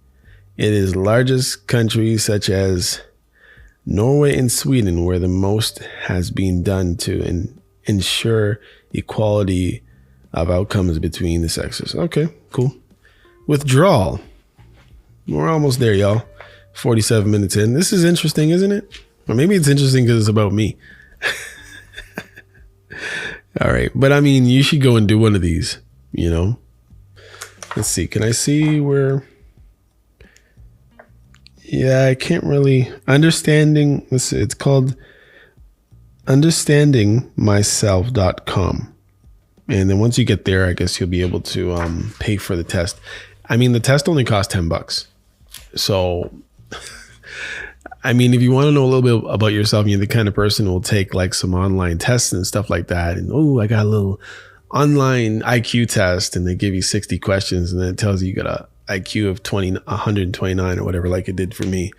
It is largest countries such as Norway and Sweden where the most has been done to ensure equality of outcomes between the sexes. Okay, cool. Withdrawal. We're almost there, y'all. 47 minutes in. This is interesting, isn't it? Or maybe it's interesting because it's about me. All right. But I mean, you should go and do one of these, you know? Let's see. Can I see where? Yeah, I can't really. Understanding. Let's see. It's called understandingmyself.com. And then once you get there, I guess you'll be able to pay for the test. I mean, the test only costs $10. So, I mean, if you want to know a little bit about yourself, you're the kind of person who will take like some online tests and stuff like that. And, oh, I got a online IQ test and they give you 60 questions and then it tells you got a IQ of 129 or whatever, like it did for me.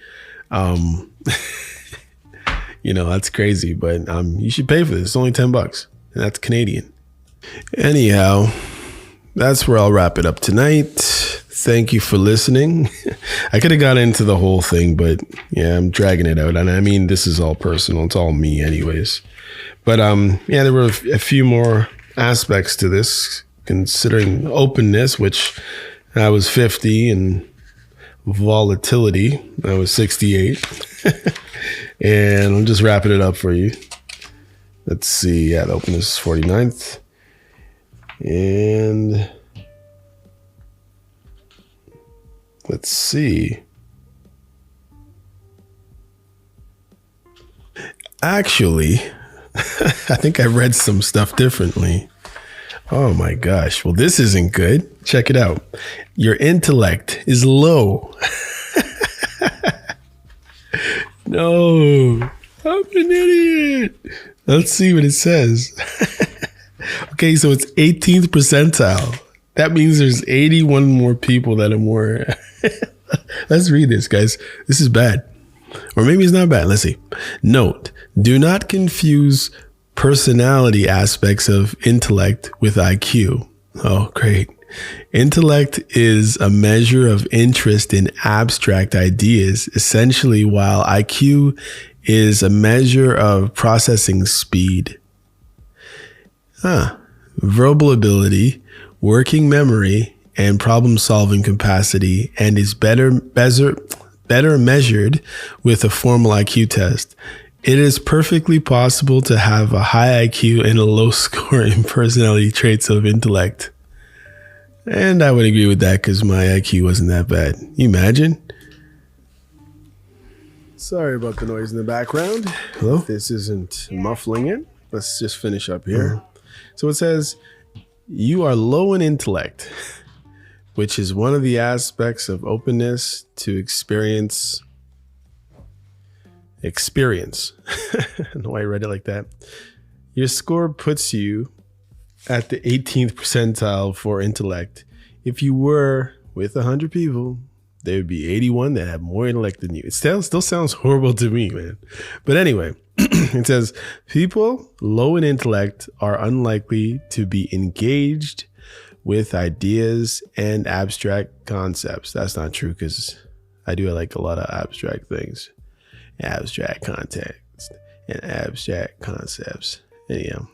That's crazy, but you should pay for this. It's only $10 and that's Canadian. Anyhow, that's where I'll wrap it up tonight. Thank you for listening. I could have got into the whole thing, but yeah, I'm dragging it out. And I mean, this is all personal. It's all me anyways. But there were a few more aspects to this, considering openness, which I was 50, and volatility, I was 68. And I'm just wrapping it up for you. Let's see. Yeah, the openness is 49th. And let's see. Actually, I think I read some stuff differently. Oh my gosh. Well, this isn't good. Check it out. Your intellect is low. No, I'm an idiot. Let's see what it says. Okay, so it's 18th percentile. That means there's 81 more people that are more. Let's read this, guys. This is bad. Or maybe it's not bad. Let's see. Note, do not confuse personality aspects of intellect with IQ. Oh, great. Intellect is a measure of interest in abstract ideas, essentially, while IQ is a measure of processing speed. Verbal ability, working memory, and problem-solving capacity, and is better measured with a formal IQ test. It is perfectly possible to have a high IQ and a low score in personality traits of intellect. And I would agree with that because my IQ wasn't that bad. You imagine? Sorry about the noise in the background. Hello? This isn't muffling it. Let's just finish up here. So it says, you are low in intellect, which is one of the aspects of openness to experience. I don't know why I read it like that. Your score puts you at the 18th percentile for intellect. If you were with 100 people, there would be 81 that have more intellect than you. It still sounds horrible to me, man. But anyway, it says people low in intellect are unlikely to be engaged with ideas and abstract concepts. That's not true because I do like a lot of abstract things. Abstract context and abstract concepts. Anyhow,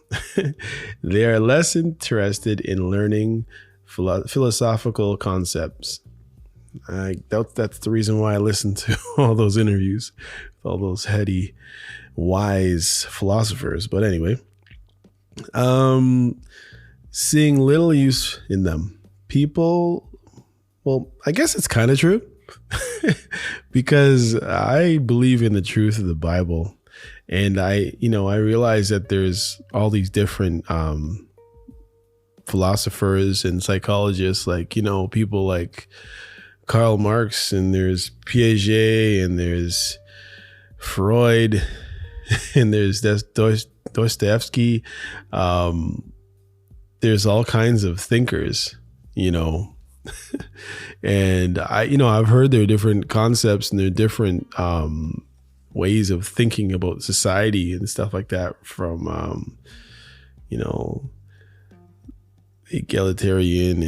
they are less interested in learning philosophical concepts. I doubt that's the reason why I listen to all those interviews, all those heady, wise philosophers. But anyway, seeing little use in them. People, well, I guess it's kind of true because I believe in the truth of the Bible. And I realize that there's all these different philosophers and psychologists, like, people like Karl Marx, and there's Piaget, and there's Freud, and there's Dostoevsky. There's all kinds of thinkers, and I've heard there are different concepts and there are different ways of thinking about society and stuff like that from, egalitarian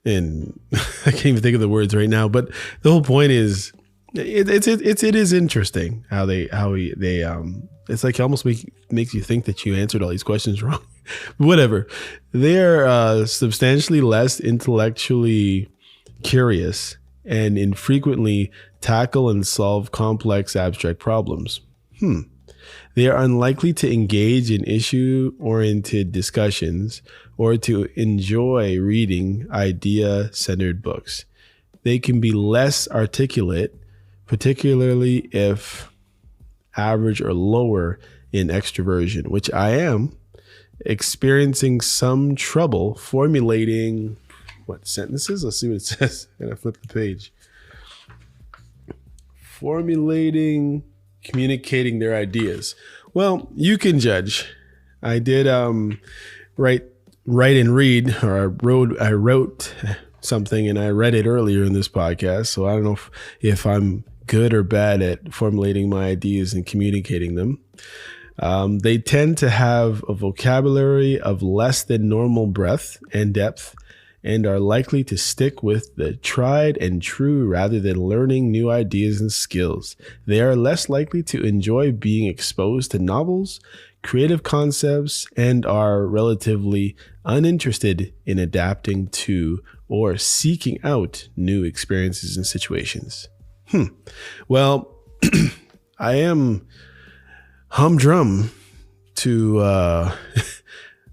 and I can't even think of the words right now, but the whole point is it is interesting how they it's like it almost makes you think that you answered all these questions wrong. Whatever. They're substantially less intellectually curious and infrequently tackle and solve complex abstract problems. They are unlikely to engage in issue-oriented discussions or to enjoy reading idea-centered books. They can be less articulate, particularly if average or lower in extroversion, which I am, experiencing some trouble formulating sentences. Let's see what it says. I'm gonna flip the page. Communicating their ideas. Well, you can judge. I did write write and read, or I wrote something and I read it earlier in this podcast. So I don't know if I'm good or bad at formulating my ideas and communicating them. They tend to have a vocabulary of less than normal breadth and depth, and are likely to stick with the tried and true rather than learning new ideas and skills. They are less likely to enjoy being exposed to novels, creative concepts, and are relatively uninterested in adapting to or seeking out new experiences and situations. Well, I am humdrum to,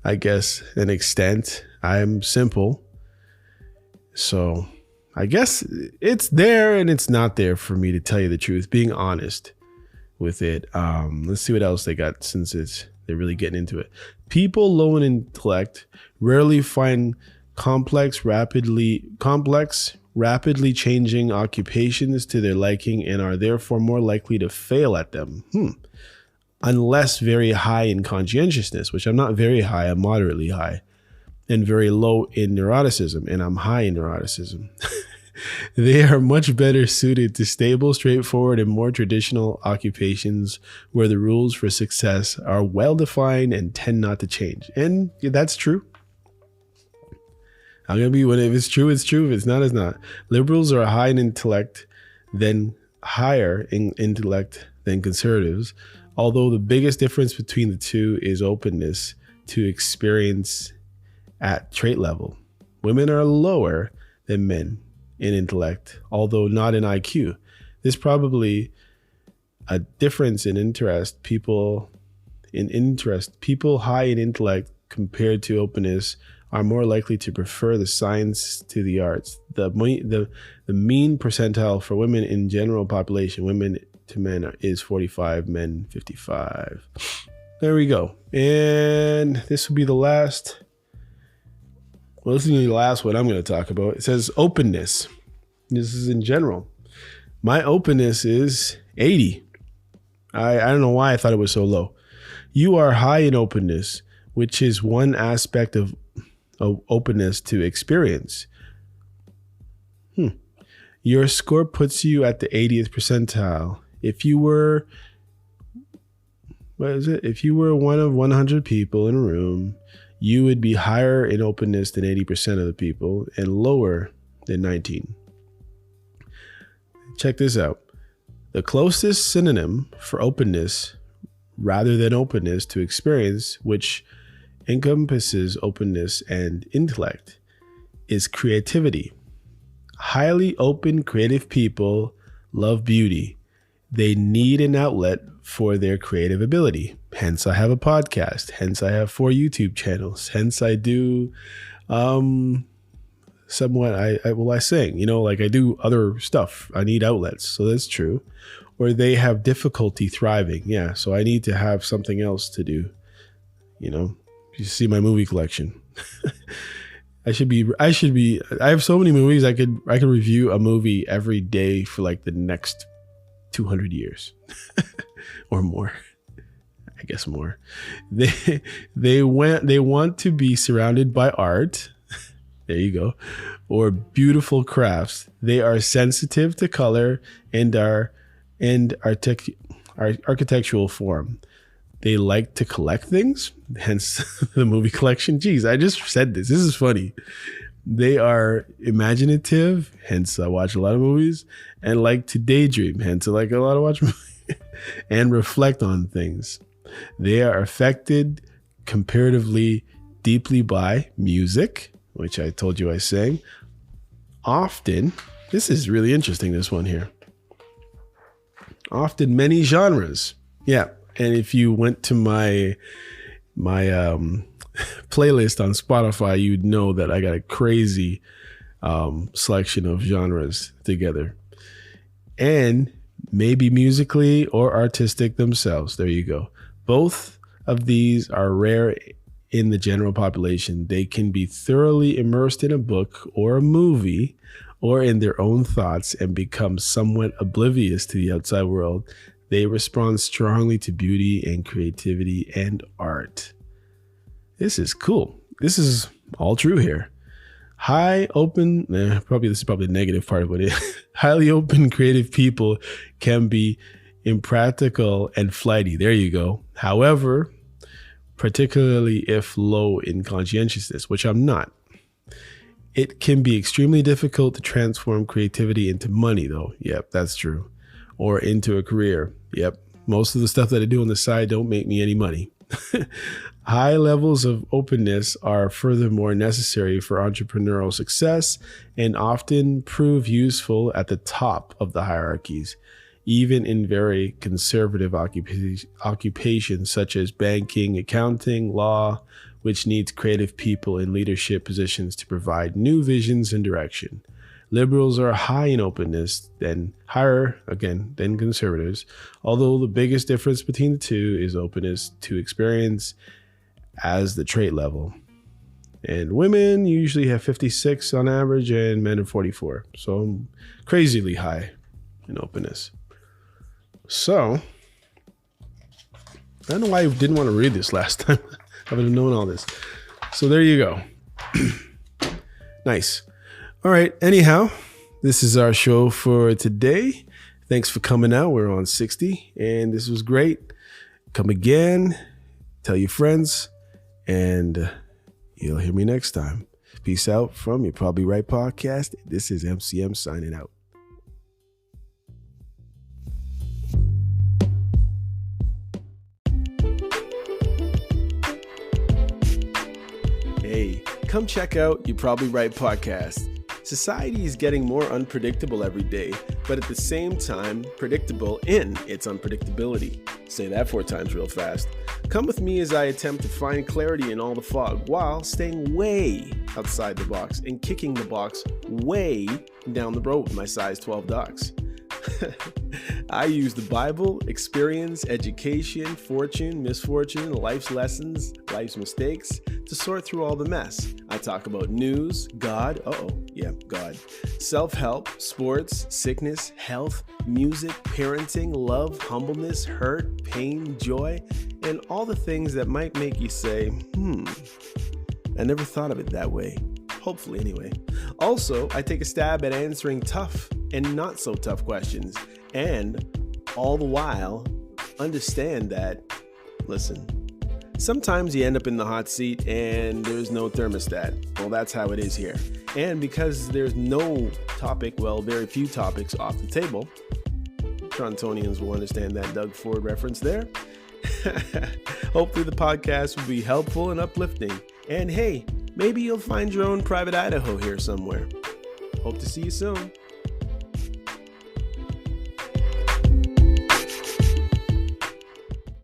I guess, an extent. I am simple. So I guess it's there and it's not there for me, to tell you the truth, being honest with it. Let's see what else they got, since they're really getting into it. People low in intellect rarely find complex, rapidly changing occupations to their liking, and are therefore more likely to fail at them. Unless very high in conscientiousness, which I'm not very high, I'm moderately high, and very low in neuroticism, and I'm high in neuroticism. They are much better suited to stable, straightforward, and more traditional occupations where the rules for success are well-defined and tend not to change. And that's true. I'm going to be, if it's true, it's true. If it's not, it's not. Liberals are high in intellect, then higher in intellect than conservatives, although the biggest difference between the two is openness to experience at trait level. Women are lower than men in intellect, although not in IQ. There's probably a difference in interest. People high in intellect compared to openness are more likely to prefer the science to the arts. The mean percentile for women in general population, women to men, is 45, men 55. There we go. And this will be the last. Well, this is the last one I'm going to talk about. It says openness. This is in general. My openness is 80. I don't know why I thought it was so low. You are high in openness, which is one aspect of openness to experience. Your score puts you at the 80th percentile. If you were one of 100 people in a room, you would be higher in openness than 80% of the people and lower than 19. Check this out. The closest synonym for openness rather than openness to experience, which encompasses openness and intellect, is creativity. Highly open, creative people love beauty. They need an outlet for their creative ability. Hence, I have a podcast. Hence, I have 4 YouTube channels. Hence, I do somewhat. I sing. Like I do other stuff. I need outlets. So that's true. Or they have difficulty thriving. Yeah. So I need to have something else to do. You see my movie collection. I have so many movies. I could review a movie every day for like the next 200 years or more. I guess more. They want to be surrounded by art. There you go. Or beautiful crafts. They are sensitive to color and architectural form. They like to collect things, hence the movie collection. Geez, I just said this. This is funny. They are imaginative, hence I watch a lot of movies, and like to daydream, hence I like a lot to watch movies, and reflect on things. They are affected comparatively deeply by music, which I told you I sang. Often, this is really interesting, this one here. Often many genres. Yeah. And if you went to my playlist on Spotify, you'd know that I got a crazy selection of genres together. And maybe musically or artistic themselves. There you go. Both of these are rare in the general population. They can be thoroughly immersed in a book or a movie or in their own thoughts and become somewhat oblivious to the outside world. They respond strongly to beauty and creativity and art. This is cool. this is all true here. This is probably the negative part of it. Highly open, creative people can be impractical and flighty. There you go. However, particularly if low in conscientiousness, which I'm not, it can be extremely difficult to transform creativity into money, though. Yep, that's true. Or into a career. Yep. Most of the stuff that I do on the side don't make me any money. High levels of openness are furthermore necessary for entrepreneurial success and often prove useful at the top of the hierarchies, even in very conservative occupations such as banking, accounting, law, which needs creative people in leadership positions to provide new visions and direction. Liberals are high in openness, higher than conservatives, although the biggest difference between the two is openness to experience as the trait level. And women usually have 56 on average and men are 44. So crazily high in openness. So I don't know why I didn't want to read this last time. I would have known all this. So there you go. Nice. All right. Anyhow, this is our show for today. Thanks for coming out. We're on 60 and this was great. Come again. Tell your friends and you'll hear me next time. Peace out from You're Probably Right podcast. This is MCM signing out. Hey, come check out You're Probably Right podcast. Society is getting more unpredictable every day, but at the same time, predictable in its unpredictability. Say that 4 times real fast. Come with me as I attempt to find clarity in all the fog while staying way outside the box and kicking the box way down the road with my size 12 docs. I use the Bible, experience, education, fortune, misfortune, life's lessons, life's mistakes to sort through all the mess. I talk about news, God, God, self-help, sports, sickness, health, music, parenting, love, humbleness, hurt, pain, joy, and all the things that might make you say, I never thought of it that way. Hopefully anyway. Also, I take a stab at answering tough and not so tough questions, and all the while understand that, listen, sometimes you end up in the hot seat and there's no thermostat. Well, that's how it is here. And because there's no topic, very few topics off the table, Torontonians will understand that Doug Ford reference there. Hopefully the podcast will be helpful and uplifting. And hey, maybe you'll find your own private Idaho here somewhere. Hope to see you soon.